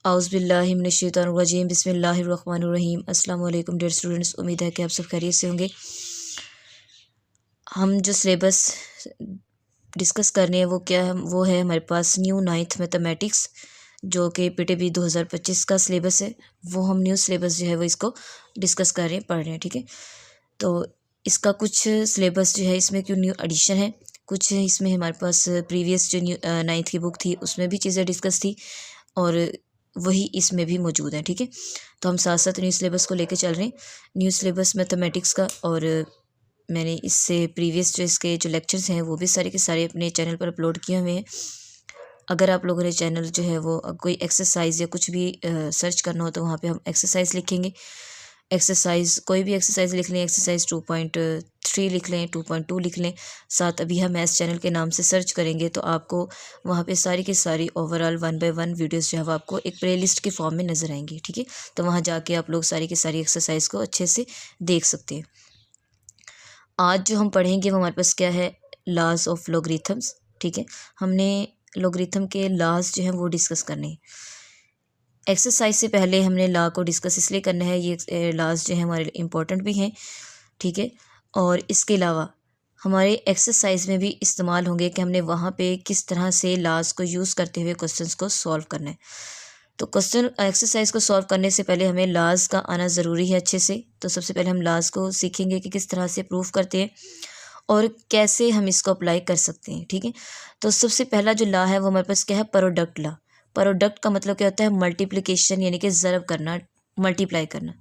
औज़ुबिल्लाहिमिनश्शैतानिर्रजीम बिस्मिल्लाहिर्रहमानिर्रहीम। अस्सलाम वालेकुम डियर स्टूडेंट्स, उम्मीद है कि आप सब खैरियत से होंगे। हम जो सिलेबस डिस्कस कर रहे हैं वो क्या है, वो है हमारे पास न्यू नाइन्थ मैथमेटिक्स, जो कि पीटीबी 2025 का सिलेबस है। वो हम न्यू सिलेबस जो है वो इसको डिस्कस कर रहे हैं, पढ़ रहे हैं, ठीक है। तो इसका कुछ सिलेबस जो है इसमें क्यों न्यू एडिशन है, कुछ इसमें हमारे पास प्रीवियस जो न्यू नाइन्थ की बुक थी उसमें भी चीज़ें डिस्कस थी और वही इसमें भी मौजूद है, ठीक है। तो हम साथ साथ न्यू सिलेबस को लेके चल रहे हैं, न्यू सिलेबस मैथमेटिक्स का। और मैंने इससे प्रीवियस जो इसके जो लेक्चर्स हैं वो भी सारे के सारे अपने चैनल पर अपलोड किए हुए हैं। अगर आप लोगों ने चैनल जो है वो कोई एक्सरसाइज या कुछ भी सर्च करना हो तो वहाँ पे हम एक्सरसाइज लिखेंगे, एक्सरसाइज कोई भी एक्सरसाइज लिख लें, एक्सरसाइज 2.3 लिख लें, 2.2 लिख लें। साथ अभी हम मैथ्स चैनल के नाम से सर्च करेंगे तो आपको वहाँ पे सारी की सारी ओवरऑल 1 बाय 1 वीडियोस जो है वो आपको एक प्लेलिस्ट के फॉर्म में नज़र आएंगी, ठीक है। तो वहाँ जाके आप लोग सारी की सारी एक्सरसाइज को अच्छे से देख सकते हैं। आज जो हम पढ़ेंगे वो हमारे पास क्या है, लॉज ऑफ लॉगरिथम्स, ठीक है। हमने लॉगरिथम के लॉज जो हैं वो डिस्कस करने हैं। एक्सरसाइज से पहले हमने लॉ को डिस्कस इसलिए करना है, ये लॉज जो है हमारे इम्पोर्टेंट भी हैं, ठीक है। और इसके अलावा हमारे एक्सरसाइज में भी इस्तेमाल होंगे कि हमने वहाँ पे किस तरह से लॉज को यूज़ करते हुए क्वेश्चंस को सॉल्व करना है। तो क्वेश्चन एक्सरसाइज को सॉल्व करने से पहले हमें लॉज का आना ज़रूरी है अच्छे से। तो सबसे पहले हम लॉज को सीखेंगे कि किस तरह से प्रूफ करते हैं और कैसे हम इसको अप्लाई कर सकते हैं, ठीक है। तो सबसे पहला जो लॉ है वो हमारे पास क्या है, प्रोडक्ट लॉ। प्रोडक्ट का मतलब क्या होता है, मल्टीप्लिकेशन, यानी कि ज़रब करना, मल्टीप्लाई करना।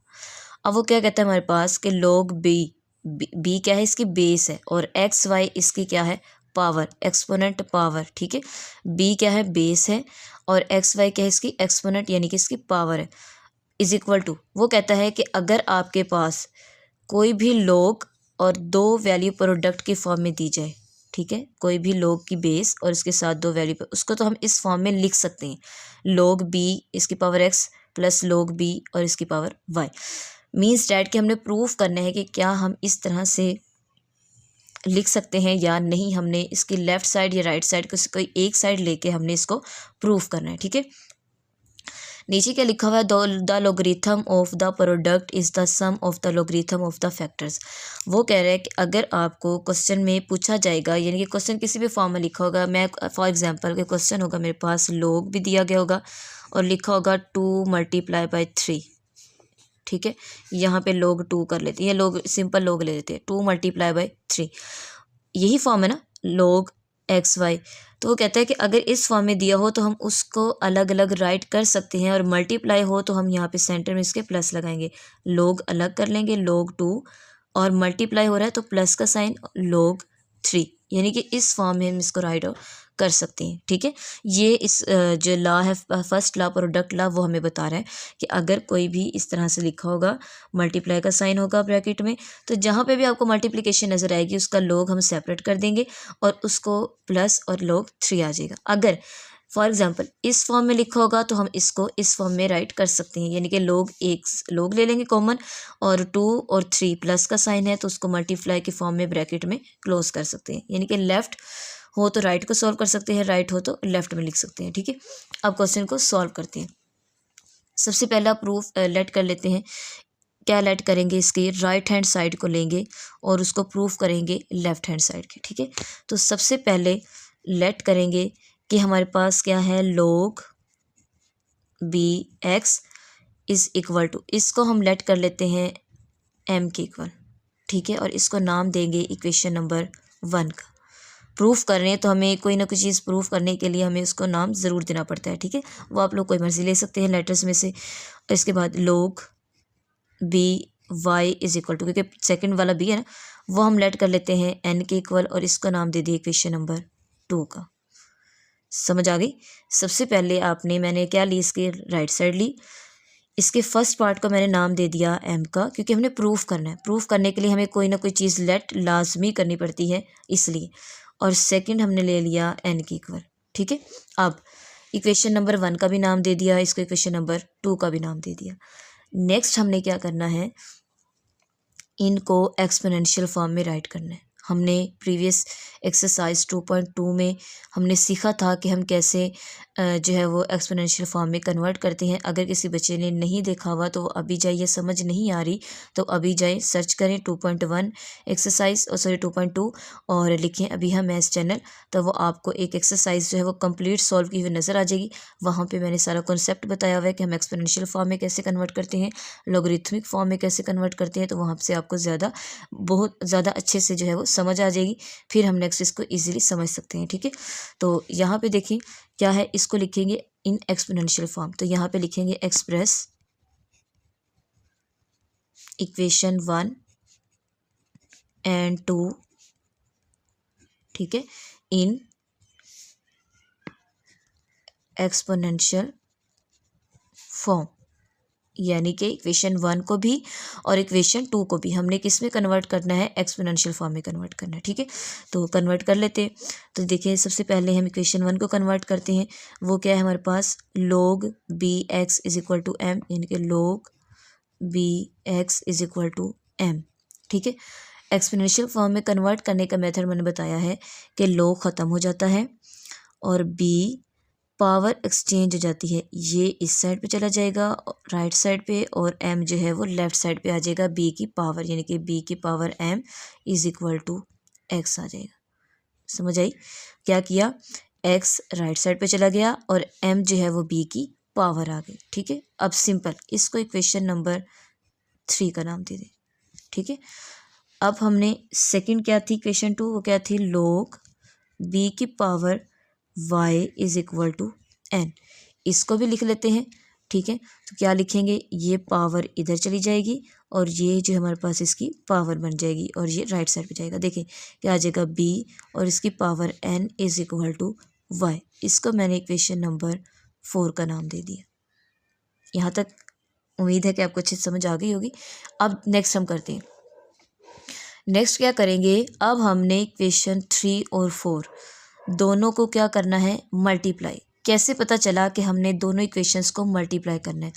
अब वो क्या कहता है हमारे पास कि log बी क्या है, इसकी बेस है, और एक्स वाई इसकी क्या है, पावर, एक्सपोनेंट पावर, ठीक है। बी क्या है, बेस है, और एक्स वाई क्या है, इसकी एक्सपोनेंट यानी कि इसकी पावर है, इज इक्वल टू। वो कहता है कि अगर आपके पास कोई भी log और दो वैल्यू प्रोडक्ट के फॉर्म में दी जाए, ठीक है, कोई भी log की बेस और इसके साथ दो वैल्यू, उसको तो हम इस फॉर्म में लिख सकते हैं, log b इसकी power x plus log b और इसकी पावर y। मीन्स डैट कि हमने प्रूफ करना है कि क्या हम इस तरह से लिख सकते हैं या नहीं। हमने इसकी लेफ़्ट साइड या राइट साइड को कोई एक साइड लेके हमने इसको प्रूफ करना है, ठीक है। नीचे क्या लिखा हुआ है, the logarithm of the product is the sum of the logarithm of the factors. वो कह रहे हैं कि अगर आपको क्वेश्चन में पूछा जाएगा, यानी कि क्वेश्चन किसी भी फॉर्म में लिखा होगा, मैं फॉर एग्जांपल के क्वेश्चन होगा मेरे पास, log भी दिया गया होगा और लिखा होगा 2 × 3, ठीक है। यहाँ पे log 2 कर लेते हैं, या log सिंपल log ले लेते हैं, 2 × 3, यही फॉर्म है ना, log एक्स वाई। तो वो कहता है कि अगर इस फॉर्म में दिया हो तो हम उसको अलग अलग राइट कर सकते हैं, और मल्टीप्लाई हो तो हम यहाँ पे सेंटर में इसके प्लस लगाएंगे, log अलग कर लेंगे, log 2, और मल्टीप्लाई हो रहा है तो प्लस का साइन, log 3, यानी कि इस फॉर्म में हम इसको राइट कर सकते हैं, ठीक है। ये इस जो लॉ है, फर्स्ट लॉ प्रोडक्ट लॉ, वो हमें बता रहा है कि अगर कोई भी इस तरह से लिखा होगा, मल्टीप्लाई का साइन होगा ब्रैकेट में, तो जहाँ पे भी आपको मल्टीप्लिकेशन नज़र आएगी उसका log हम सेपरेट कर देंगे और उसको प्लस और log 3 आ जाएगा। अगर फॉर एग्जांपल इस फॉर्म में लिखा होगा तो हम इसको इस फॉर्म में राइट कर सकते हैं, यानी कि log ले लेंगे कॉमन, और 2 और 3 प्लस का साइन है तो उसको मल्टीप्लाई के फॉर्म में ब्रैकेट में क्लोज कर सकते हैं, यानी कि लेफ़्ट हो तो राइट को सॉल्व कर सकते हैं, राइट हो तो लेफ़्ट में लिख सकते हैं, ठीक है। अब क्वेश्चन को सॉल्व करते हैं। सबसे पहला प्रूफ लेट कर लेते हैं। क्या लेट करेंगे, इसकी राइट हैंड साइड को लेंगे और उसको प्रूफ करेंगे लेफ़्ट हैंड साइड के, ठीक है। तो सबसे पहले लेट करेंगे कि हमारे पास क्या है, log bx is equal to, इसको हम लेट कर लेते हैं m के इक्वल, ठीक है, और इसको नाम देंगे इक्वेशन नंबर 1 का। प्रूफ कर रहे हैं तो हमें कोई ना कोई चीज़ प्रूफ करने के लिए हमें उसको नाम ज़रूर देना पड़ता है, ठीक है। वो आप लोग कोई मर्जी ले सकते हैं लेटर्स में से। इसके बाद log by is equal to, क्योंकि सेकंड वाला b है ना, वो हम लेट कर लेते हैं n के इक्वल, और इसको नाम दे दिए इक्वेशन नंबर 2 का। समझ आ गई। सबसे पहले मैंने क्या ली, इसकी राइट साइड ली, इसके फर्स्ट पार्ट को मैंने नाम दे दिया m का, क्योंकि हमने प्रूफ करना है। प्रूफ करने के लिए हमें कोई ना कोई चीज़ लेट लाजमी करनी पड़ती है, इसलिए। और सेकंड हमने ले लिया n के इक्वल, ठीक है। अब इक्वेशन नंबर 1 का भी नाम दे दिया, इसको इक्वेशन नंबर 2 का भी नाम दे दिया। नेक्स्ट हमने क्या करना है, इनको एक्सपोनेंशियल फॉर्म में राइट करना है। हमने प्रीवियस एक्सरसाइज 2.2 में हमने सीखा था कि हम कैसे जो है वो एक्सपोनेंशियल फॉर्म में कन्वर्ट करते हैं। अगर किसी बच्चे ने नहीं देखा हुआ तो अभी जाइए, समझ नहीं आ रही तो अभी जाए सर्च करें 2.1 एक्सरसाइज 2.2 और लिखें अभी हम मैथ्स चैनल, तो वो आपको एक एक्सरसाइज जो है वो कंप्लीट सॉल्व की हुई नज़र आ जाएगी। वहाँ पे मैंने सारा कॉन्सेप्ट बताया हुआ है कि हम एक्सपोनेंशियल फॉर्म में कैसे कन्वर्ट करते हैं, लॉगरिथमिक फॉर्म में कैसे कन्वर्ट करते हैं, तो वहाँ से आपको बहुत ज़्यादा अच्छे से जो है वो समझ आ जाएगी। फिर हम नेक्स्ट इसको ईजिली समझ सकते हैं। ठीक है, तो यहाँ पे देखिए क्या है, इसको लिखेंगे इन एक्सपोनेंशियल फॉर्म। तो यहाँ पे लिखेंगे एक्सप्रेस इक्वेशन 1 एंड 2, ठीक है, इन एक्सपोनेंशियल फॉर्म, यानी कि इक्वेशन 1 को भी और इक्वेशन 2 को भी हमने किस में कन्वर्ट करना है, एक्सपोनेंशियल फॉर्म में कन्वर्ट करना है। ठीक है, तो कन्वर्ट कर लेते हैं। तो देखिए सबसे पहले हम इक्वेशन 1 को कन्वर्ट करते हैं। वो क्या है हमारे पास, log bx is equal to m, यानी कि log bx is equal to m। ठीक है, एक्सपोनेंशियल फॉर्म में कन्वर्ट करने का मेथड मैंने बताया है कि log ख़त्म हो जाता है और b पावर एक्सचेंज हो जाती है, ये इस साइड पे चला जाएगा राइट साइड पे, और m जो है वो लेफ़्ट साइड पे आ जाएगा b की पावर, यानी कि b की power m is equal to x आ जाएगा। समझ आई? क्या किया, x राइट साइड पे चला गया और m जो है वो b की पावर आ गई। ठीक है, अब सिंपल इसको इक्वेशन नंबर 3 का नाम दे दें। ठीक है, अब हमने सेकंड क्या थी इक्वेशन 2, वो क्या थी, log b की power y is equal to n, इसको भी लिख लेते हैं। ठीक है, तो क्या लिखेंगे, ये पावर इधर चली जाएगी और ये जो हमारे पास इसकी पावर बन जाएगी और ये राइट साइड पे जाएगा। देखें क्या आ जाएगा, b और इसकी power n is equal to y। इसको मैंने इक्वेशन नंबर 4 का नाम दे दिया। यहाँ तक उम्मीद है कि आपको अच्छे से समझ आ गई होगी। अब नेक्स्ट हम करते हैं, नेक्स्ट क्या करेंगे, अब हमने इक्वेशन 3 और 4 दोनों को क्या करना है, मल्टीप्लाई। कैसे पता चला कि हमने दोनों इक्वेशंस को मल्टीप्लाई करना है,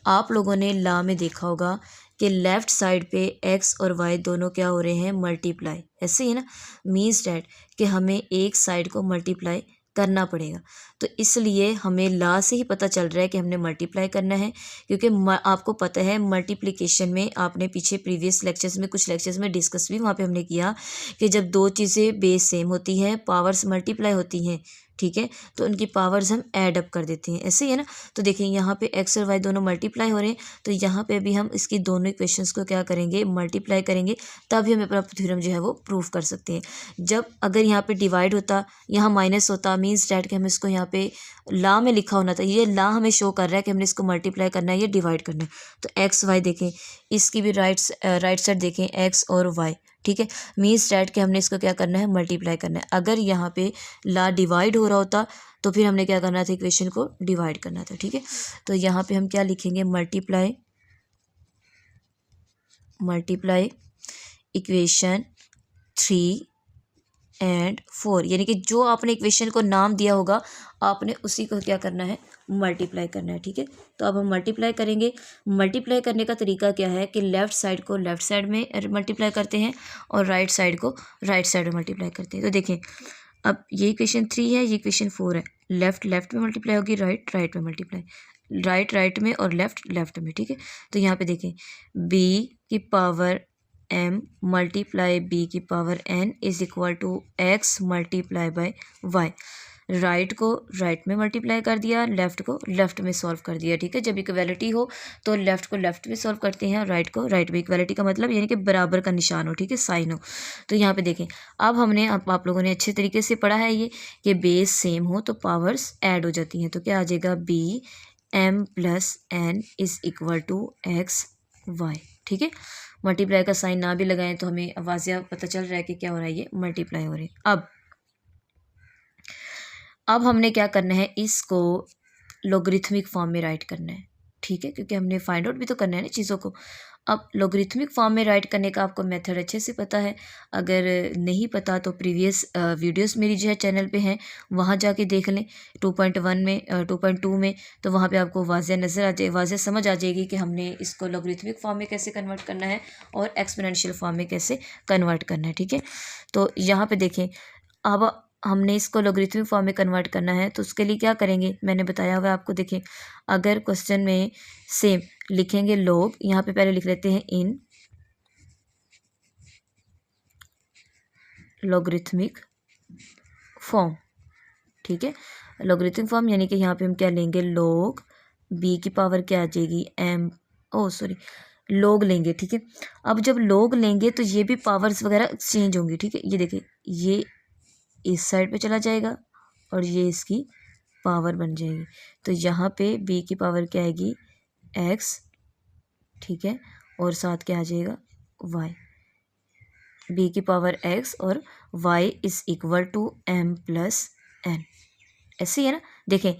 आप लोगों ने लॉ में देखा होगा कि लेफ़्ट साइड पे x और y दोनों क्या हो रहे हैं, मल्टीप्लाई। ऐसे ही ना, मीन्स डैट कि हमें एक साइड को मल्टीप्लाई करना पड़ेगा। तो इसलिए हमें लॉ से ही पता चल रहा है कि हमने मल्टीप्लाई करना है, क्योंकि आपको पता है मल्टीप्लिकेशन में, आपने पीछे प्रीवियस लेक्चर्स में कुछ लेक्चर्स में डिस्कस भी वहाँ पे हमने किया कि जब दो चीज़ें बेस सेम होती हैं, पावर्स मल्टीप्लाई होती हैं, ठीक है, तो उनकी पावर्स हम ऐड अप कर देते हैं। ऐसे ही है ना, तो देखिए यहाँ पे x और y दोनों मल्टीप्लाई हो रहे हैं, तो यहाँ पे भी हम इसकी दोनों इक्वेशंस को क्या करेंगे, मल्टीप्लाई करेंगे, तभी हम अपना थ्योरम जो है वो प्रूव कर सकते हैं। जब अगर यहाँ पे डिवाइड होता, यहाँ माइनस होता, मीन्स डैट कि हम इसको यहाँ पे लॉ में लिखा होना था, ये लॉ हमें शो कर रहा है कि हमने इसको मल्टीप्लाई करना है, ये डिवाइड करना है। तो एक्स वाई देखें, इसकी भी राइट साइड देखें, एक्स और वाई, ठीक है, मीन्स डैट कि हमने इसको क्या करना है, मल्टीप्लाई करना है। अगर यहाँ पे लॉ डिवाइड हो रहा होता तो फिर हमने क्या करना था, इक्वेशन को डिवाइड करना था। ठीक है, तो यहाँ पे हम क्या लिखेंगे, मल्टीप्लाई इक्वेशन 3 एंड 4, यानी कि जो आपने इक्वेशन को नाम दिया होगा आपने उसी को क्या करना है, मल्टीप्लाई करना है। ठीक है, तो अब हम मल्टीप्लाई करेंगे। मल्टीप्लाई करने का तरीका क्या है कि लेफ़्ट साइड को लेफ़्ट साइड में मल्टीप्लाई करते हैं और राइट साइड को राइट साइड में मल्टीप्लाई करते हैं। तो देखें, अब ये इक्वेशन 3 है, ये इक्वेशन 4 है, लेफ़्ट में मल्टीप्लाई होगी, राइट में मल्टीप्लाई, राइट में और लेफ़्ट में। ठीक है, तो यहाँ पे देखें, b की पावर m मल्टीप्लाई b की power n is equal to x multiply by y। Right को राइट में मल्टीप्लाई कर दिया, लेफ़्ट को लेफ़्ट में सॉल्व कर दिया। ठीक है, जब इक्वलिटी हो तो लेफ़्ट को लेफ़्ट में सॉल्व करते हैं और राइट को राइट में। इक्वलिटी का मतलब यानी कि बराबर का निशान हो, ठीक है, साइन हो। तो यहाँ पे देखें, अब हमने आप लोगों ने अच्छे तरीके से पढ़ा है ये कि बेस सेम हो तो पावर्स ऐड हो जाती हैं। तो क्या आ जाएगा, b m plus n is equal to x y. ठीक है, मल्टीप्लाई का साइन ना भी लगाएं तो हमें वाज़िया पता चल रहा है कि क्या हो रहा है, ये मल्टीप्लाई हो रही है। अब हमने क्या करना है, इसको लॉगरिथमिक फॉर्म में राइट करना है। ठीक है, क्योंकि हमने फाइंड आउट भी तो करना है ना चीज़ों को। अब लॉगरिथमिक फॉर्म में राइट करने का आपको मेथड अच्छे से पता है। अगर नहीं पता तो प्रीवियस वीडियोस मेरी जो है चैनल पे हैं, वहाँ जाके देख लें। 2.1 में 2.2 में, तो वहाँ पे आपको वाज़ेह नज़र आ जाए, वाज़ेह समझ आ जाएगी कि हमने इसको लॉगरिथमिक फॉर्म में कैसे कन्वर्ट करना है और एक्सपोनेंशियल फॉर्म में कैसे कन्वर्ट करना है। ठीक है, तो यहाँ पे देखें, अब हमने इसको लॉगरिथमिक फॉर्म में कन्वर्ट करना है, तो उसके लिए क्या करेंगे मैंने बताया हुआ है आपको। देखें, अगर क्वेश्चन में सेम लिखेंगे लॉग, यहाँ पे पहले लिख लेते हैं इन लॉगरिथमिक फॉर्म। ठीक है, लॉगरिथमिक फॉर्म यानी कि यहाँ पे हम क्या लेंगे, लॉग बी की पावर क्या आ जाएगी लॉग लेंगे। ठीक है, अब जब लॉग लेंगे तो ये भी पावर्स वगैरह एक्सचेंज होंगी। ठीक है, ये देखिए, ये इस साइड पे चला जाएगा और ये इसकी पावर बन जाएगी। तो यहाँ पे b की पावर क्या आएगी, x। ठीक है, और साथ क्या आ जाएगा, y। b की पावर x और y is equal to m plus n। ऐसे ही है ना। देखें,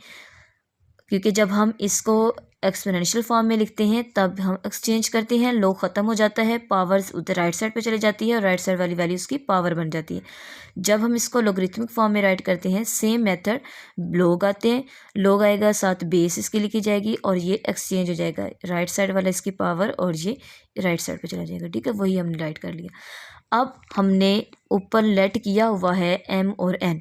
क्योंकि जब हम इसको एक्सपोनेंशियल फॉर्म में लिखते हैं तब हम एक्सचेंज करते हैं, लॉग ख़त्म हो जाता है, पावर्स उधर राइट साइड पे चले जाती है और राइट साइड वाली वैल्यू उसकी पावर बन जाती है। जब हम इसको लॉगरिथमिक फॉर्म में राइट करते हैं, सेम मेथड, लॉग आते हैं, लॉग आएगा, साथ बेस इसकी लिखी जाएगी और ये एक्सचेंज हो जाएगा, राइट साइड वाला इसकी पावर और ये राइट साइड पर चला जाएगा। ठीक है, वही हमने राइट कर लिया। अब हमने ऊपर लेट किया हुआ है m और n,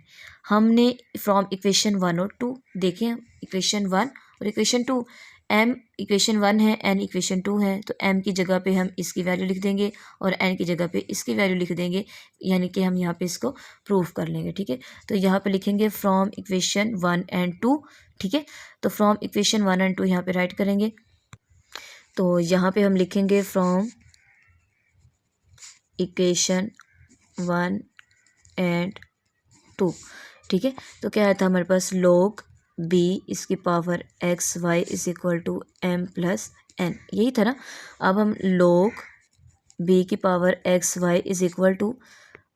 हमने फ्रॉम इक्वेशन 1 और 2 देखें, इक्वेशन 1 और इक्वेशन 2, m इक्वेशन 1 है, n इक्वेशन 2 है, तो m की जगह पे हम इसकी वैल्यू लिख देंगे और n की जगह पे इसकी वैल्यू लिख देंगे, यानी कि हम यहाँ पे इसको प्रूफ कर लेंगे। ठीक है, तो यहाँ पे लिखेंगे फ्रॉम इक्वेशन 1 एंड 2। ठीक है, तो फ्रॉम इक्वेशन 1 एंड 2 यहाँ पे राइट करेंगे, तो यहाँ पे हम लिखेंगे फ्रॉम इक्वेशन 1 एंड 2। ठीक है, तो क्या आया था हमारे पास, log b इसकी power x y is equal to m plus n, यही था ना। अब हम log b की power x y is equal to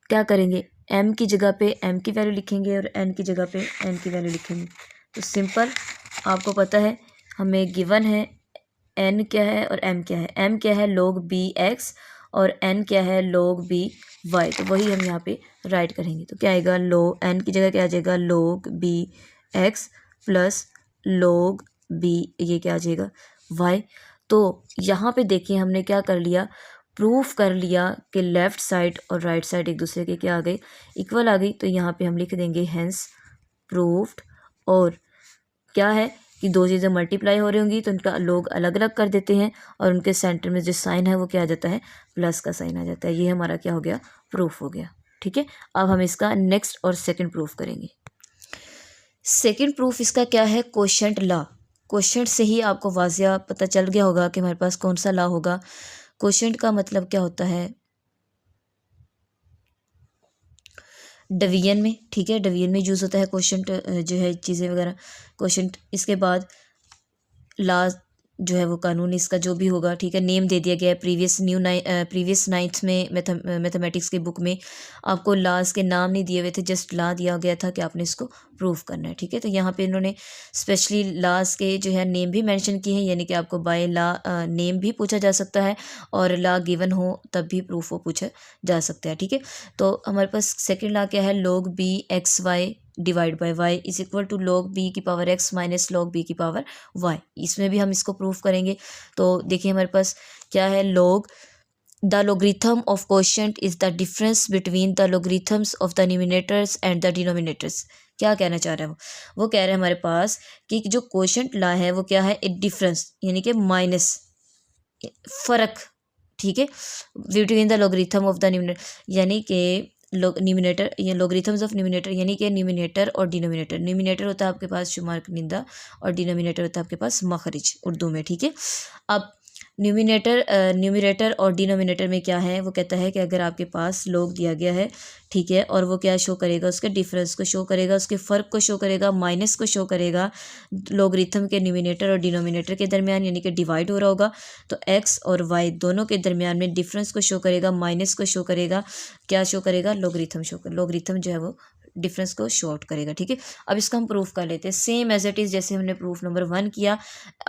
क्या करेंगे, m की जगह पे m की वैल्यू लिखेंगे और n की जगह पे n की वैल्यू लिखेंगे। तो सिंपल, आपको पता है हमें गिवन है n क्या है और m क्या है। m क्या है log b x और n क्या है log b y, तो वही हम यहाँ पे राइट करेंगे। तो क्या आएगा, log n की जगह क्या आ जाएगा, log b x plus log b, ये क्या आ जाएगा, y। तो यहाँ पे देखिए हमने क्या कर लिया, प्रूफ कर लिया कि लेफ़्ट साइड और राइट साइड एक दूसरे के क्या आ गए, इक्वल आ गई। तो यहाँ पे हम लिख देंगे हेंस प्रूफ्ड। और क्या है कि दो चीज़ें मल्टीप्लाई हो रही होंगी तो उनका लोग अलग अलग कर देते हैं और उनके सेंटर में जो साइन है वो क्या आ जाता है, प्लस का साइन आ जाता है। ये हमारा क्या हो गया, प्रूफ हो गया। ठीक है, अब हम इसका नेक्स्ट और सेकंड प्रूफ करेंगे। सेकंड प्रूफ इसका क्या है, कोशेंट लॉ। कोशेंट से ही आपको वाज़िया पता चल गया होगा कि हमारे पास कौन सा लॉ होगा। कोशेंट का मतलब क्या होता है, डिवीजन में। ठीक है, डिवीजन में यूज़ होता है कोशेंट जो है, चीज़ें वगैरह कोशेंट। इसके बाद लास्ट जो है वो कानून इसका जो भी होगा, ठीक है, नेम दे दिया गया है। प्रीवियस नाइन्थ में मैथमेटिक्स की बुक में आपको लॉज के नाम नहीं दिए हुए थे, जस्ट लॉ दिया गया था कि आपने इसको प्रूफ करना है। ठीक है, तो यहाँ पे इन्होंने स्पेशली लॉज के जो है नेम भी मेंशन किए हैं, यानी कि आपको बाय लॉ नेम भी पूछा जा सकता है और लॉ गिवन हो तब भी प्रूफ वो पूछा जा सकता है। ठीक है, तो हमारे पास सेकेंड लॉ क्या है, log b x y divide by y is equal to log b की power x minus log b की पावर y। इसमें भी हम इसको प्रूफ करेंगे। तो देखिए हमारे पास क्या है, the logarithm of quotient is the difference between the logarithms of the numerators and the denominators. क्या कहना चाह रहा है वो कह रहे हैं हमारे पास कि जो कोशेंट लॉ है वो क्या है, एक डिफरेंस यानी कि माइनस, फ़र्क। ठीक है, between the logarithm of the numerator, यानी कि न्यूमिनेटर या लोगरिथम्स ऑफ न्यूमिनेटर, यानी कि न्यूमिनेटर और डिनोमिनेटर। न्यूमिनेटर होता है आपके पास शुमार कनिंदा और डिनोमिनेटर होता है आपके पास मखरिज उर्दू में। ठीक है, अब न्यूमिनेटर और डिनोमिनेटर में क्या है, वो कहता है कि अगर आपके पास log दिया गया है, ठीक है, और वो क्या शो करेगा, उसके डिफरेंस को शो करेगा, उसके फ़र्क को शो करेगा, माइनस को शो करेगा लोगरिथम के न्यूमिनेटर और डिनोमिनेटर के दरमियान, यानी कि डिवाइड हो रहा होगा तो x और y दोनों के दरमियान में डिफरेंस को शो करेगा, माइनस को शो करेगा, क्या शो करेगा, लोगरिथम शो कर, लोगरिथम जो है वो डिफरेंस को शो आउट करेगा। ठीक है, अब इसको हम प्रूफ कर लेते हैं सेम एज इट इज़ जैसे हमने प्रूफ नंबर 1 किया,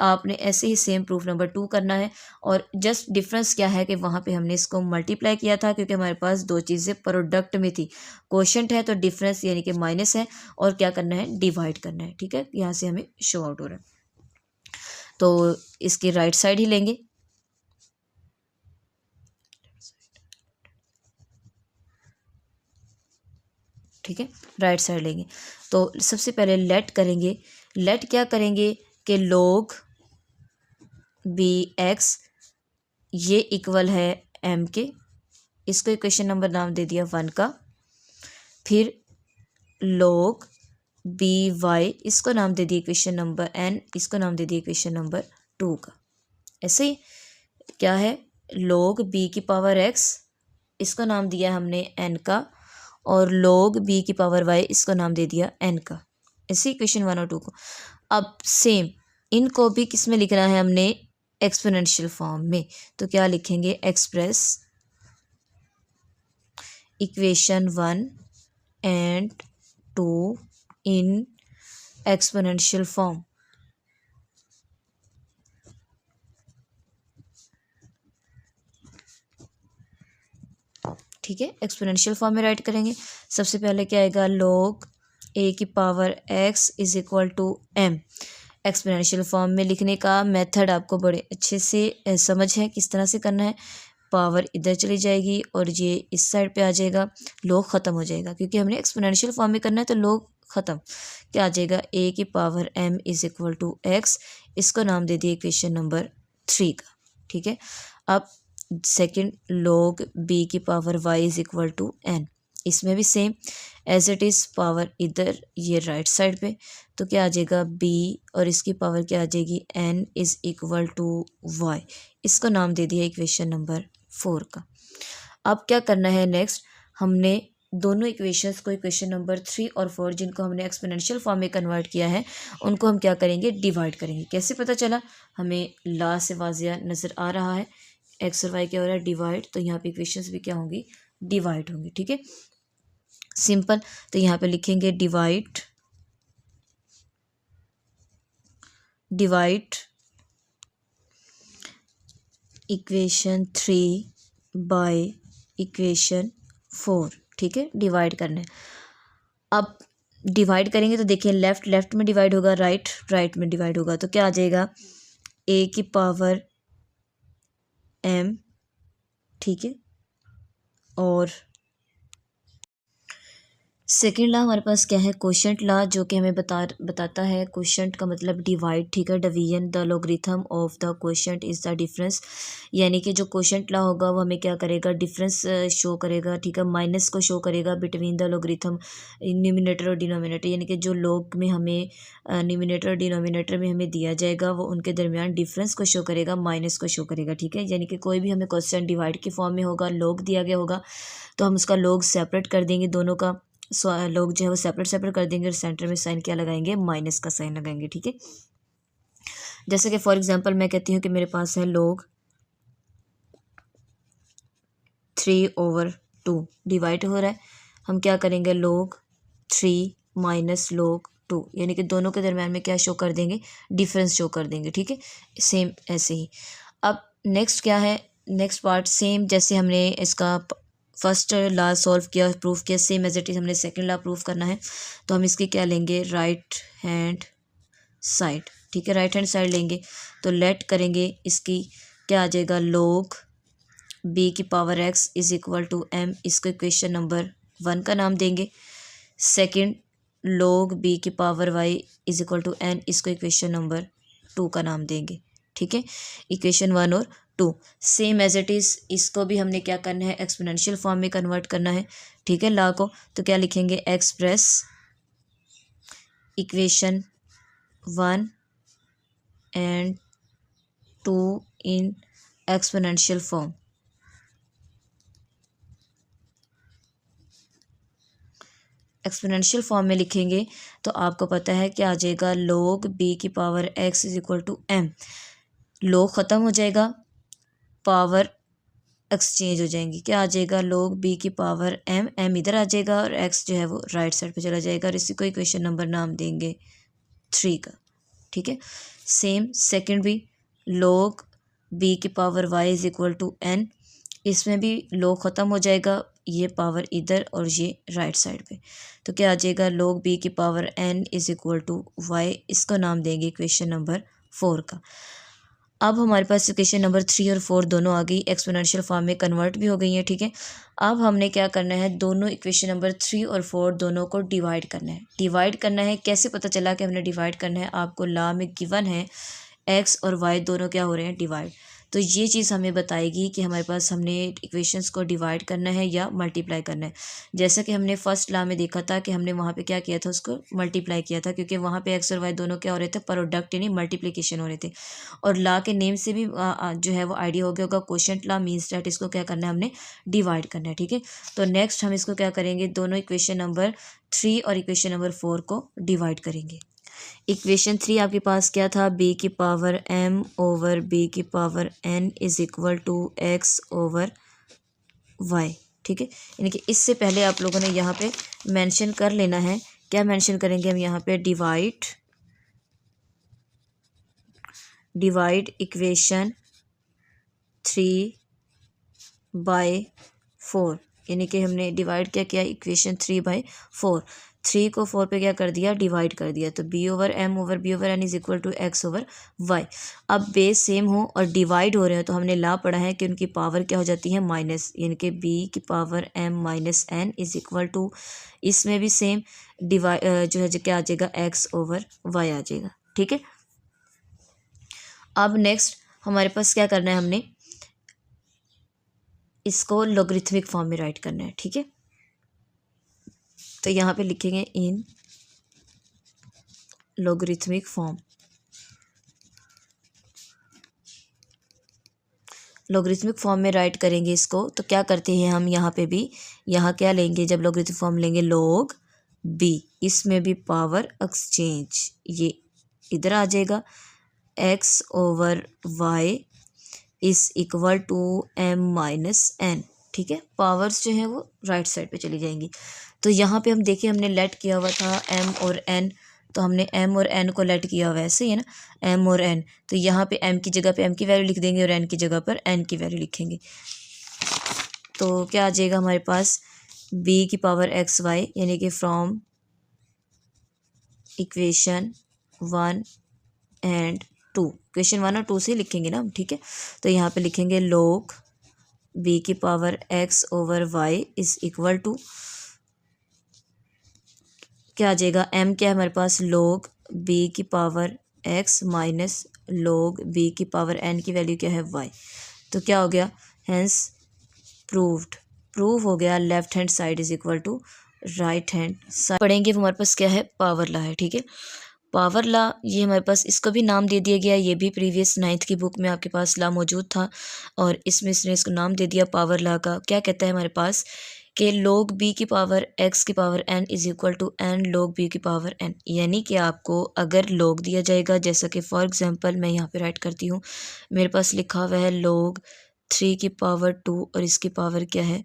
आपने ऐसे ही सेम प्रूफ नंबर 2 करना है। और जस्ट डिफरेंस क्या है कि वहाँ पे हमने इसको मल्टीप्लाई किया था क्योंकि हमारे पास दो चीज़ें प्रोडक्ट में थी, क्वोशंट है तो डिफरेंस यानी कि माइनस है, और क्या करना है, डिवाइड करना है। ठीक है, यहाँ से हमें शो आउट हो रहा है, तो इसकी राइट साइड ही लेंगे। ठीक है, राइट साइड लेंगे, तो सबसे पहले लेट करेंगे। लेट क्या करेंगे कि log bx ये इक्वल है m के, इसको इक्वेशन नंबर नाम दे दिया 1 का। फिर log by इसको नाम दे दिया इक्वेशन नंबर n, इसको नाम दे दिया इक्वेशन नंबर 2 का। ऐसे ही क्या है, log b की पावर x इसको नाम दिया हमने n का, और log b की पावर y इसको नाम दे दिया n का। ऐसे इक्वेशन 1 और 2 को अब सेम इनको भी किस में लिखना है हमने, एक्सपोनेंशियल फॉर्म में। तो क्या लिखेंगे, express equation 1 and 2 in exponential form. ठीक है, एक्सपोनेंशियल फॉर्म में राइट करेंगे। सबसे पहले क्या आएगा, log a की power x is equal to m। Exponential form में लिखने का मेथड आपको बड़े अच्छे से समझ है किस तरह से करना है। पावर इधर चली जाएगी और ये इस साइड पे आ जाएगा, log ख़त्म हो जाएगा क्योंकि हमने एक्सपोनेंशियल फॉर्म में करना है, तो log ख़त्म क्या आ जाएगा, a की power m is equal to x, इसको नाम दे दिए इक्वेशन नंबर 3 का। ठीक है, अब सेकंड log b की power y is equal to n, इसमें भी same as it is, power इधर ये राइट साइड पे, तो क्या आ जाएगा b और इसकी पावर क्या आ जाएगी n is equal to y, इसको नाम दे दिया इक्वेशन नंबर 4 का। अब क्या करना है नेक्स्ट, हमने दोनों इक्वेशंस को, इक्वेशन नंबर 3 और 4 जिनको हमने एक्सपोनेंशियल फॉर्म में कन्वर्ट किया है, उनको हम क्या करेंगे, डिवाइड करेंगे। कैसे पता चला, हमें ला से वाजिया नज़र आ रहा है, एक्स और वाई क्या हो रहा है, डिवाइड, तो यहाँ पे इक्वेशंस भी क्या होंगी, डिवाइड होंगी। ठीक है, सिंपल, तो यहाँ पे लिखेंगे डिवाइड इक्वेशन 3 बाय इक्वेशन 4। ठीक है, डिवाइड करना है। अब डिवाइड करेंगे तो देखिए लेफ्ट लेफ्ट में डिवाइड होगा, राइट राइट में डिवाइड होगा, तो क्या आ जाएगा, a की पावर m। ठीक है, और सेकेंड ला हमारे पास क्या है, क्वोशंट ला, जो कि हमें बताता है क्वोशंट का मतलब डिवाइड। ठीक है, division, the logarithm of the quotient is the difference, यानी कि जो क्वोशंट ला होगा वो हमें क्या करेगा, डिफरेंस शो करेगा। ठीक है, माइनस को शो करेगा बिटवीन द लॉगरिथम न्यूमिनेटर और डिनोमिनेटर, यानी कि जो लॉग में हमें न्यूमिनेटर और डिनोमिनेटर में हमें दिया जाएगा वो उनके दरमियान डिफरेंस को शो करेगा, माइनस को शो करेगा। ठीक है, यानी कि कोई भी हमें क्वेश्चन डिवाइड के फॉर्म में होगा, लॉग दिया गया होगा, तो हम उसका लॉग सेपरेट कर देंगे, दोनों का लोग जो है वो सेपरेट कर देंगे, और सेंटर में साइन क्या लगाएंगे, माइनस का साइन लगाएंगे। ठीक है, जैसे कि फॉर एग्जांपल मैं कहती हूँ कि मेरे पास है log 3/2 डिवाइड हो रहा है, हम क्या करेंगे, log 3 माइनस log 2, यानी कि दोनों के दरम्यान में क्या शो कर देंगे, डिफरेंस शो कर देंगे। ठीक है, सेम ऐसे ही। अब नेक्स्ट क्या है, नेक्स्ट पार्ट सेम जैसे हमने इसका फर्स्ट ला सॉल्व किया, प्रूफ किया, सेम एज इट इज़ हमने सेकंड ला प्रूफ करना है, तो हम इसकी क्या लेंगे, राइट हैंड साइड। ठीक है, राइट हैंड साइड लेंगे, तो लेट करेंगे, इसकी क्या आ जाएगा, log b की power x is equal to m, इसको इक्वेशन नंबर 1 का नाम देंगे। सेकंड log b की power y is equal to n, इसको इक्वेशन नंबर 2 का नाम देंगे। ठीक है, इक्वेशन 1 और 2 सेम एज इट इज़, इसको भी हमने क्या करना है, एक्सपोनेंशियल फॉर्म में कन्वर्ट करना है। ठीक है, ला को, तो क्या लिखेंगे, express equation 1 and 2 in exponential form. Exponential form में लिखेंगे तो आपको पता है क्या आ जाएगा, log b की power x is equal to m, log ख़त्म हो जाएगा, पावर एक्सचेंज हो जाएंगी। क्या आ जाएगा, log b की पावर m इधर आ जाएगा और x जो है वो राइट साइड पे चला जाएगा और इसी को इक्वेशन नंबर नाम देंगे 3 का। ठीक है, सेम सेकंड भी log b की power y is equal to n, इसमें भी log ख़त्म हो जाएगा, ये पावर इधर और ये राइट साइड पे, तो क्या आ जाएगा log b की power n is equal to y, इसको नाम देंगे इक्वेशन नंबर 4 का। अब हमारे पास इक्वेशन नंबर 3 और 4 दोनों आ गई, एक्सपोनेंशियल फॉर्म में कन्वर्ट भी हो गई है। ठीक है, अब हमने क्या करना है, दोनों इक्वेशन नंबर 3 और 4 दोनों को डिवाइड करना है। डिवाइड करना है, कैसे पता चला कि हमने डिवाइड करना है, आपको लॉ में गिवन है x और y दोनों क्या हो रहे हैं, डिवाइड। तो ये चीज़ हमें बताएगी कि हमारे पास हमने इक्वेशंस को डिवाइड करना है या मल्टीप्लाई करना है। जैसा कि हमने फर्स्ट लॉ में देखा था कि हमने वहाँ पे क्या किया था, उसको मल्टीप्लाई किया था, क्योंकि वहाँ पे x और y दोनों क्या हो रहे थे, प्रोडक्ट यानी मल्टीप्लिकेशन हो रहे थे। और लॉ के नेम से भी जो है वो आइडिया हो गया होगा, क्वोशंट लॉ मीन्स दैट इसको क्या करना है, हमने डिवाइड करना है। ठीक है, तो नेक्स्ट हम इसको क्या करेंगे, दोनों इक्वेशन नंबर 3 और इक्वेशन नंबर 4 को डिवाइड करेंगे। इक्वेशन 3 आपके पास क्या था, b की पावर m ओवर b की power n is equal to x over y। ठीक है, यानी कि इससे पहले आप लोगों ने यहाँ पे मेंशन कर लेना है, क्या मेंशन करेंगे हम यहाँ पे, डिवाइड इक्वेशन 3 बाय 4, यानी कि हमने डिवाइड क्या किया, इक्वेशन 3 बाय 4, 3 को 4 पे क्या कर दिया, डिवाइड कर दिया, तो b over m over b over n is equal to x over y। अब बेस सेम हो और डिवाइड हो रहे हो तो हमने लॉ पढ़ा है कि उनकी पावर क्या हो जाती है, माइनस, यानी कि b की power m minus n is equal to, इसमें भी सेम डिवाइड जो है क्या आ जाएगा, x ओवर y आ जाएगा। ठीक है, अब नेक्स्ट हमारे पास क्या करना है, हमने इसको लॉगरिथमिक फॉर्म में राइट करना है। ठीक है, तो यहाँ पे लिखेंगे इन लॉगरिथमिक फॉर्म। लॉगरिथमिक फॉर्म में राइट करेंगे इसको, तो क्या करते हैं हम यहाँ पे भी, यहाँ क्या लेंगे, जब लॉगरिथमिक फॉर्म लेंगे log b, इसमें भी पावर एक्सचेंज, ये इधर आ जाएगा, x over y is equal to m minus n। ठीक है, पावर्स जो हैं वो राइट साइड पे चली जाएंगी। तो यहाँ पे हम देखिए, हमने लेट किया हुआ था m और n, तो हमने m और n को लेट किया हुआ है, ऐसे ही है ना, m और n, तो यहाँ पे m की जगह पे m की वैल्यू लिख देंगे और n की जगह पर n की वैल्यू लिखेंगे। तो क्या आ जाएगा हमारे पास, b की पावर एक्स वाई, यानी कि फ्रॉम इक्वेशन 1 एंड 2, इक्वेशन 1 और 2 से लिखेंगे ना हम। ठीक है, तो यहाँ पे लिखेंगे log b की power x over y is equal to, क्या आ जाएगा, m क्या है हमारे पास, log b की power x minus log b की पावर n की वैल्यू क्या है, y। तो क्या हो गया, हेंस प्रूव हो गया, left hand side is equal to right hand side. पढ़ेंगे हमारे पास क्या है, पावर लॉ है। ठीक है, पावर लॉ, ये हमारे पास इसको भी नाम दे दिया गया, ये भी प्रीवियस 9th की बुक में आपके पास लॉ मौजूद था और इसमें इसने इसको नाम दे दिया पावर लॉ का। क्या कहता है हमारे पास कि log b की पावर x की power n is equal to n log b की पावर n, यानी कि आपको अगर log दिया जाएगा, जैसा कि फॉर एग्जांपल मैं यहाँ पे राइट करती हूँ, मेरे पास लिखा हुआ है log 3 की पावर 2 और इसकी पावर क्या है,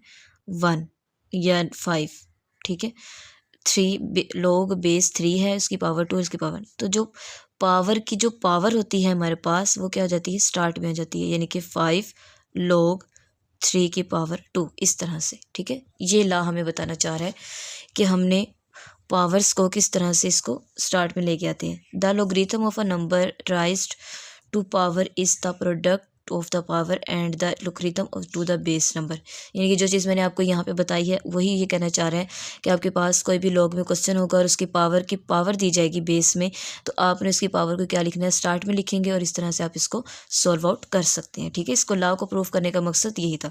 1 या 5। ठीक है, 3 log बेस 3 है, इसकी पावर 2, इसकी पावर, तो जो पावर की जो पावर होती है हमारे पास वो क्या हो जाती है, स्टार्ट में आ जाती है, यानी कि 5 log 3 की पावर 2, इस तरह से। ठीक है, ये लॉ हमें बताना चाह रहा है कि हमने पावर्स को किस तरह से इसको स्टार्ट में लेके आते हैं। The logarithm of a number raised to power is the product of the power and the logarithm of to the base number, यानी कि जो चीज़ मैंने आपको यहाँ पे बताई है वही ये कहना चाह रहे हैं कि आपके पास कोई भी लॉग में क्वेश्चन होगा और उसकी पावर दी जाएगी बेस में, तो आपने उसकी पावर को क्या लिखना है, स्टार्ट में लिखेंगे और इस तरह से आप इसको सॉल्व आउट कर सकते हैं। ठीक है, इसको लॉ को प्रूव करने का मकसद यही था।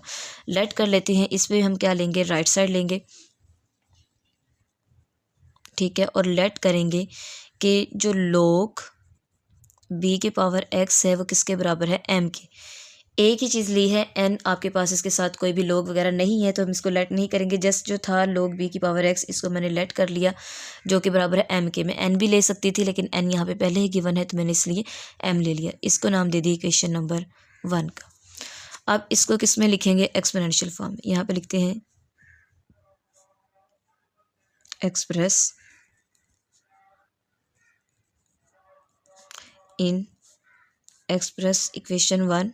लेट कर लेते हैं, इस पर हम क्या लेंगे, राइट साइड लेंगे। ठीक है, और लेट करेंगे कि जो log b की पावर x है वो किसके बराबर है, m के। एक ही चीज़ ली है, n आपके पास इसके साथ कोई भी log वगैरह नहीं है तो हम इसको लेट नहीं करेंगे, जस्ट जो था log b की पावर x, इसको मैंने लेट कर लिया जो कि बराबर है m के। मैं n भी ले सकती थी लेकिन n यहाँ पे पहले ही गिवन है तो मैंने इसलिए m ले लिया, इसको नाम दे दी इक्वेशन नंबर 1 का। अब इसको किस में लिखेंगे, एक्सपोनेंशियल फॉर्म। यहाँ पे लिखते हैं express Inn Express equation 1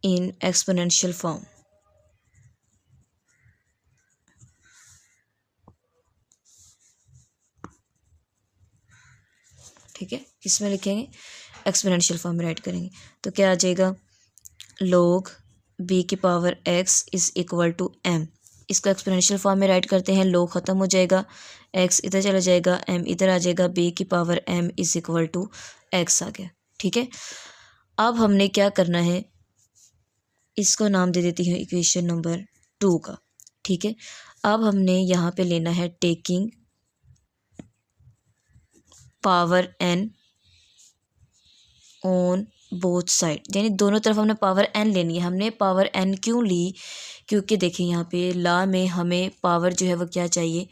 in exponential form. ठीक है, किसमें लिखेंगे, एक्सपोनेंशियल फॉर्म में राइट करेंगे। तो क्या आ जाएगा, log b की power x is equal to m। इसको एक्सपोनेंशियल फॉर्म में राइट करते हैं, log ख़त्म हो जाएगा, x इधर चला जाएगा, m इधर आ जाएगा, b की power m is equal to x आ गया। ठीक है, अब हमने क्या करना है, इसको नाम दे देती हूँ इक्वेशन नंबर 2 का। ठीक है, अब हमने यहाँ पे लेना है taking power n on both side, यानी दोनों तरफ हमने पावर n लेनी है। हमने पावर n क्यों ली, क्योंकि देखिए यहाँ पे ला में हमें पावर जो है वो क्या चाहिए,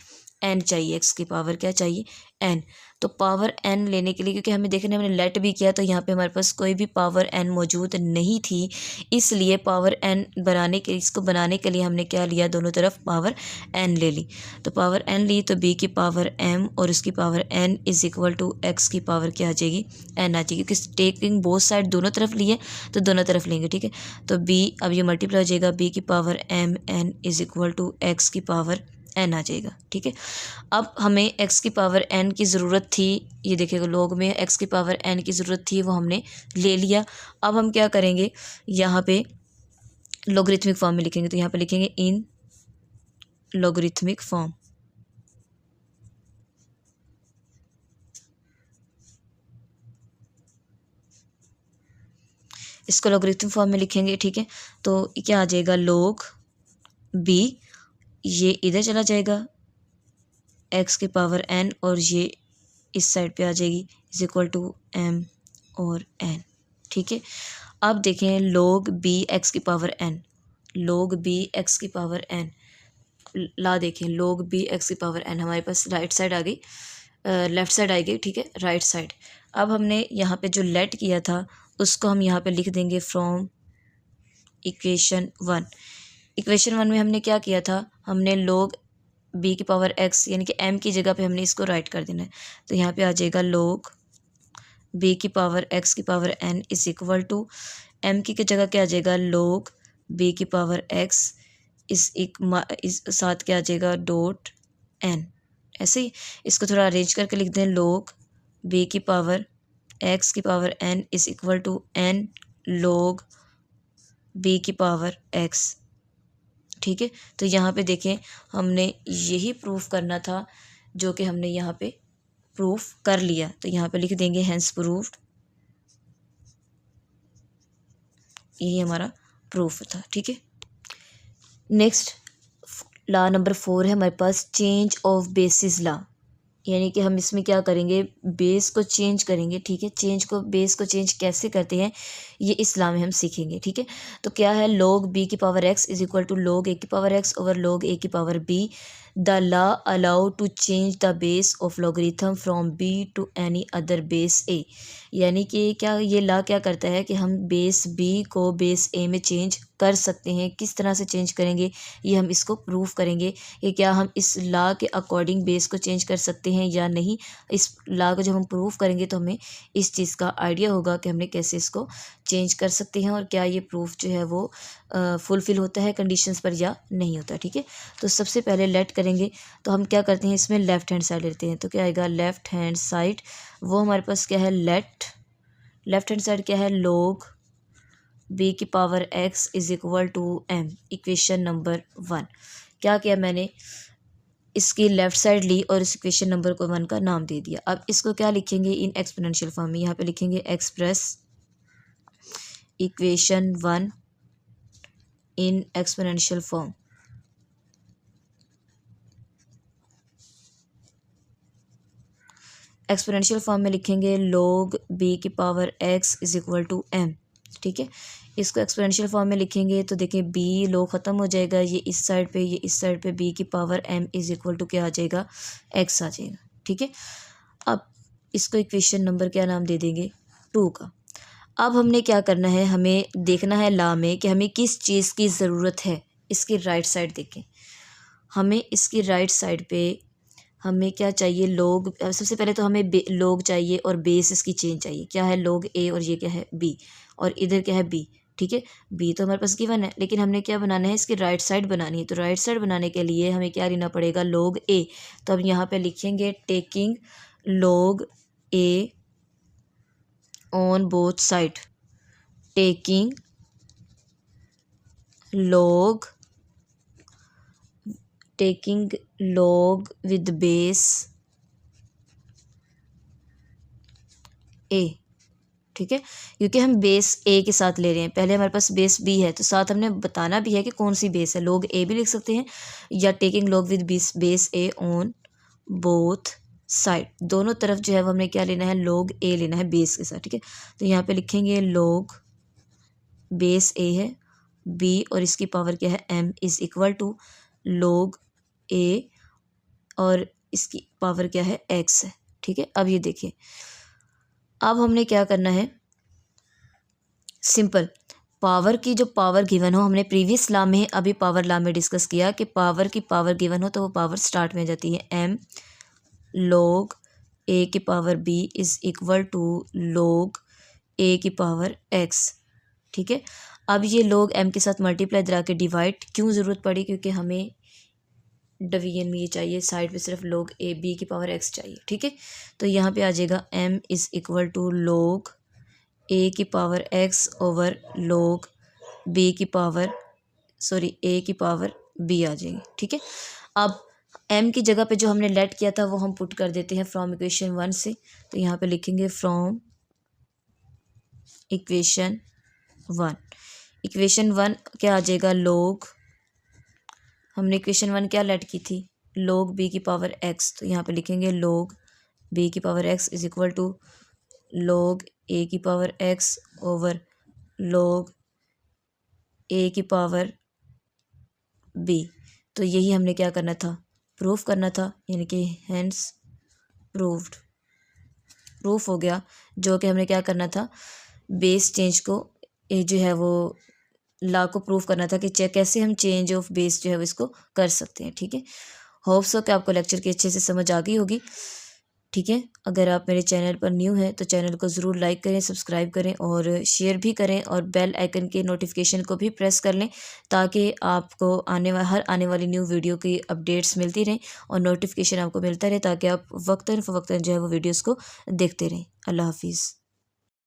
n चाहिए, x की पावर क्या चाहिए, n। तो पावर n लेने के लिए, क्योंकि हमें देखने हमने लेट भी किया तो यहाँ पे हमारे पास कोई भी पावर n मौजूद नहीं थी, इसलिए पावर n बनाने के, इसको बनाने के लिए हमने क्या लिया, दोनों तरफ पावर n ले ली। तो पावर n ली तो b की पावर m और उसकी power n is equal to x की पावर क्या आ जाएगी, n आ जाएगी, क्योंकि टेकिंग बोथ साइड दोनों तरफ लिए तो दोनों तरफ लेंगे। ठीक है, तो b अब ये मल्टीप्लाई हो जाएगा, b की power m n is equal to x की पावर n आ जाएगा। ठीक है, अब हमें x की पावर n की ज़रूरत थी, ये देखिएगा log में x की पावर n की ज़रूरत थी, वो हमने ले लिया। अब हम क्या करेंगे, यहाँ पे लॉगरिथमिक फॉर्म में लिखेंगे, तो यहाँ पे लिखेंगे इन लॉगरिथमिक फॉर्म। इसको लॉगरिथमिक फॉर्म में लिखेंगे। ठीक है, तो क्या आ जाएगा, log b, ये इधर चला जाएगा x की पावर n और ये इस साइड पे आ जाएगी, इज इक्वल टू m और n। ठीक है, अब देखें log b x की power n, log b x की पावर n, ला देखें log b x की पावर n हमारे पास राइट साइड आ गई, लेफ़्ट साइड आ गई। ठीक है, राइट साइड। अब हमने यहाँ पे जो लेट किया था उसको हम यहाँ पे लिख देंगे फ्रॉम इक्वेशन 1। इक्वेशन 1 में हमने क्या किया था, हमने log b की पावर x यानी कि m की जगह पे हमने इसको राइट कर देना है। तो यहाँ पे आ जाएगा log b की पावर x की power n is equal to m की जगह क्या आ जाएगा, log b की पावर x इस साथ क्या आ जाएगा, डॉट n। ऐसे ही इसको थोड़ा अरेंज करके लिख दें, log b की पावर x की power n is equal to n log b की पावर x। ठीक है, तो यहाँ पे देखें हमने यही प्रूफ करना था जो कि हमने यहाँ पे प्रूफ कर लिया, तो यहाँ पे लिख देंगे हैंस प्रूफ्ड, यही हमारा प्रूफ था। ठीक है, नेक्स्ट लॉ नंबर 4 है हमारे पास, चेंज ऑफ बेसिस लॉ, यानी कि हम इसमें क्या करेंगे, बेस को चेंज करेंगे। ठीक है, बेस को चेंज कैसे करते हैं ये इस लॉ में हम सीखेंगे। ठीक है, तो क्या है, log b की power x is equal to log a की power x over log a की power b। The law allow to change the base of logarithm from b to any other base a, यानी कि क्या ये law क्या करता है कि हम बेस b को बेस a में चेंज कर सकते हैं। किस तरह से चेंज करेंगे ये हम इसको प्रूफ करेंगे कि क्या हम इस लॉ के अकॉर्डिंग बेस को चेंज कर सकते हैं या नहीं। इस लॉ को जब हम प्रूफ करेंगे तो हमें इस चीज़ का आइडिया होगा कि हमने कैसे इसको चेंज कर सकते हैं और क्या ये प्रूफ जो है वो फुलफ़िल होता है कंडीशंस पर या नहीं होता। ठीक है, तो सबसे पहले लेट करेंगे, तो हम क्या करते हैं, इसमें लेफ़्ट हैंड साइड लेते हैं, तो क्या आएगा, लेफ़्ट हैंड साइड वो हमारे पास क्या है, लेफ़्ट हैंड साइड क्या है, log b की power x is equal to m, equation number 1। क्या किया मैंने, इसकी लेफ़्ट साइड ली और इस इक्वेशन नंबर को 1 का नाम दे दिया। अब इसको क्या लिखेंगे, इन एक्सपोनेंशियल फॉर्म में, यहाँ पे लिखेंगे express equation 1 in exponential form. Exponential form में लिखेंगे log b की power x is equal to m। ठीक है, इसको एक्सपोनेंशियल फॉर्म में लिखेंगे तो देखिए b log ख़त्म हो जाएगा, ये इस साइड पे, ये इस साइड पे, b की power m is equal to क्या आ जाएगा, x आ जाएगा। ठीक है, अब इसको इक्वेशन नंबर क्या नाम दे देंगे, 2 का। अब हमने क्या करना है, हमें देखना है ला में कि हमें किस चीज़ की ज़रूरत है। इसकी राइट साइड देखें, हमें इसकी राइट साइड पे हमें क्या चाहिए, लोग। सबसे पहले तो हमें लोग चाहिए और बेस इसकी चेन चाहिए। क्या है, लोग ए और ये क्या है, बी, और इधर क्या है, बी। ठीक है, बी तो हमारे पास गिवन है, लेकिन हमने क्या बनाना है, इसकी राइट साइड बनानी है। तो राइट साइड बनाने के लिए हमें क्या लेना पड़ेगा, लोग ए। तो अब यहाँ पे लिखेंगे taking log a on both side, taking log with base a। ठीक है, क्योंकि हम बेस ए के साथ ले रहे हैं, पहले हमारे पास बेस बी है, तो साथ हमने बताना भी है कि कौन सी बेस है। log a भी लिख सकते हैं या taking log with base A on both side, दोनों तरफ जो है वो हमने क्या लेना है, log a लेना है बेस के साथ। ठीक है, तो यहाँ पे लिखेंगे log बेस ए है, b और इसकी पावर क्या है, m is equal to log a और इसकी पावर क्या है, x है। ठीक है, अब ये देखिए, अब हमने क्या करना है, सिंपल पावर की जो पावर गिवन हो, हमने प्रीवियस लॉ में अभी पावर लॉ में डिस्कस किया कि पावर की पावर गिवन हो तो वो पावर स्टार्ट में जाती है, m log a की power b is equal to log a की पावर x। ठीक है, अब ये log m के साथ मल्टीप्लाई इधर आके डिवाइड क्यों ज़रूरत पड़ी, क्योंकि हमें डिवीजन में ये चाहिए, साइड पे सिर्फ log a b की पावर x चाहिए। ठीक है, तो यहाँ पे आ जाएगा m is equal to log a की power x over log b की पावर a की पावर b आ जाएगी। ठीक है, अब m की जगह पे जो हमने लेट किया था वो हम पुट कर देते हैं फ्रॉम इक्वेशन 1 से। तो यहाँ पे लिखेंगे फ्रॉम इक्वेशन 1। इक्वेशन 1 क्या आ जाएगा, log, हमने इक्वेशन 1 क्या लेट की थी, log b की पावर x। तो यहाँ पे लिखेंगे log b की power x is equal to log a की power x over log a की पावर b। तो यही हमने क्या करना था, प्रूफ करना था, यानी कि हेंस प्रूव्ड, प्रूफ हो गया। जो कि हमने क्या करना था, बेस चेंज को जो है वो लॉ को प्रूफ करना था कि कैसे हम चेंज ऑफ बेस जो है वो इसको कर सकते हैं। ठीक है, होप सो कि आपको लेक्चर की अच्छे से समझ आ गई होगी। ठीक है, अगर आप मेरे चैनल पर न्यू हैं तो चैनल को ज़रूर लाइक करें, सब्सक्राइब करें और शेयर भी करें, और बेल आइकन के नोटिफिकेशन को भी प्रेस कर लें ताकि आपको हर आने वाली न्यू वीडियो की अपडेट्स मिलती रहें और नोटिफिकेशन आपको मिलता रहे, ताकि आप वक्तन फ़वक्तन जो है वो वीडियोज़ को देखते रहें। अल्लाह हाफिज़।